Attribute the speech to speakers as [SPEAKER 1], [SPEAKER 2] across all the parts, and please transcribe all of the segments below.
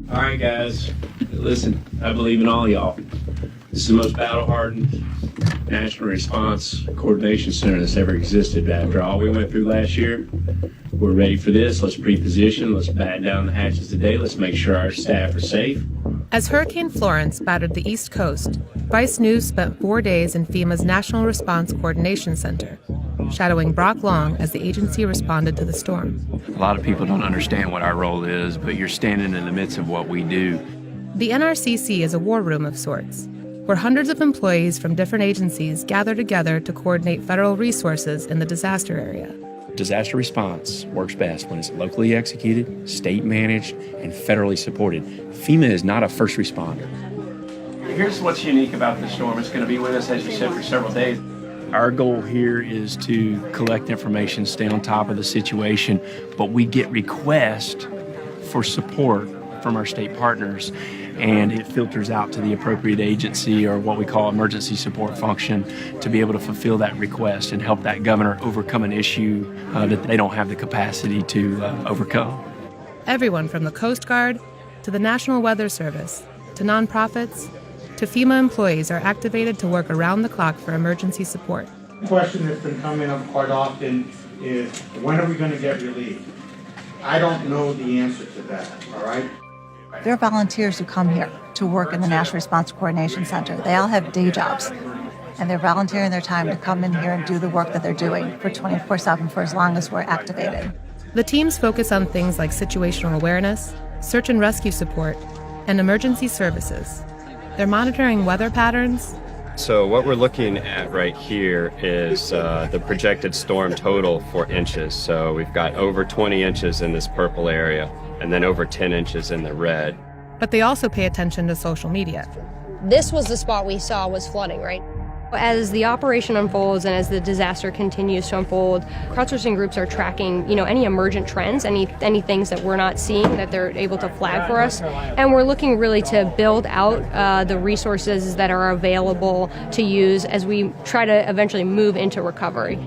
[SPEAKER 1] All right, guys, listen, I believe in all y'all. This is the most battle-hardened national response coordination center that's ever existed. After all we went through last year, we're ready for this. Let's pre-position. Let's batten down the hatches today. Let's make sure our staff are safe.
[SPEAKER 2] As Hurricane Florence battered the East Coast, Vice News spent 4 days in FEMA's National Response Coordination Center, shadowing Brock Long as the agency responded to the storm.
[SPEAKER 3] A lot of people don't understand what our role is, but you're standing in the midst of what we do.
[SPEAKER 2] The NRCC is a war room of sorts, where hundreds of employees from different agencies gather together to coordinate federal resources in the disaster area.
[SPEAKER 3] Disaster response works best when it's locally executed, state managed, and federally supported. FEMA is not a first responder.
[SPEAKER 1] Here's what's unique about this storm. It's going to be with us, as you said, for several days.
[SPEAKER 3] Our goal here is to collect information, stay on top of the situation, but we get requests for support from our state partners, and it filters out to the appropriate agency or what we call emergency support function to be able to fulfill that request and help that governor overcome an issue that they don't have the capacity to overcome.
[SPEAKER 2] Everyone from the Coast Guard to the National Weather Service to nonprofits to FEMA employees are activated to work around the clock for emergency support.
[SPEAKER 4] The question that's been coming up quite often is, when are we going to get relief? I don't know the answer to that, all right?
[SPEAKER 5] There are volunteers who come here to work in the National Response Coordination Center. They all have day jobs, and they're volunteering their time to come in here and do the work that they're doing for 24/7 for as long as we're activated.
[SPEAKER 2] The teams focus on things like situational awareness, search and rescue support, and emergency services. They're monitoring weather patterns.
[SPEAKER 6] So what we're looking at right here is the projected storm total for inches. So we've got over 20 inches in this purple area and then over 10 inches in the red.
[SPEAKER 2] But they also pay attention to social media.
[SPEAKER 7] This was the spot we saw was flooding, right? As the operation unfolds and as the disaster continues to unfold, crowdsourcing groups are tracking, any emergent trends, any things that we're not seeing that they're able to flag for us. And we're looking really to build out the resources that are available to use as we try to eventually move into recovery.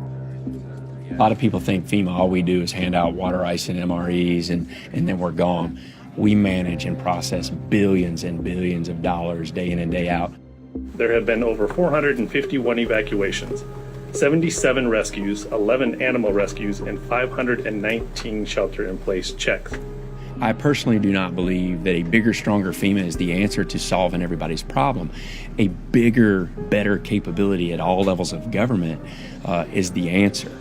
[SPEAKER 3] A lot of people think FEMA, all we do is hand out water, ice, and MREs, and then we're gone. We manage and process billions and billions of dollars day in and day out.
[SPEAKER 8] There have been over 451 evacuations, 77 rescues, 11 animal rescues, and 519 shelter-in-place checks.
[SPEAKER 3] I personally do not believe that a bigger, stronger FEMA is the answer to solving everybody's problem. A bigger, better capability at all levels of government is the answer.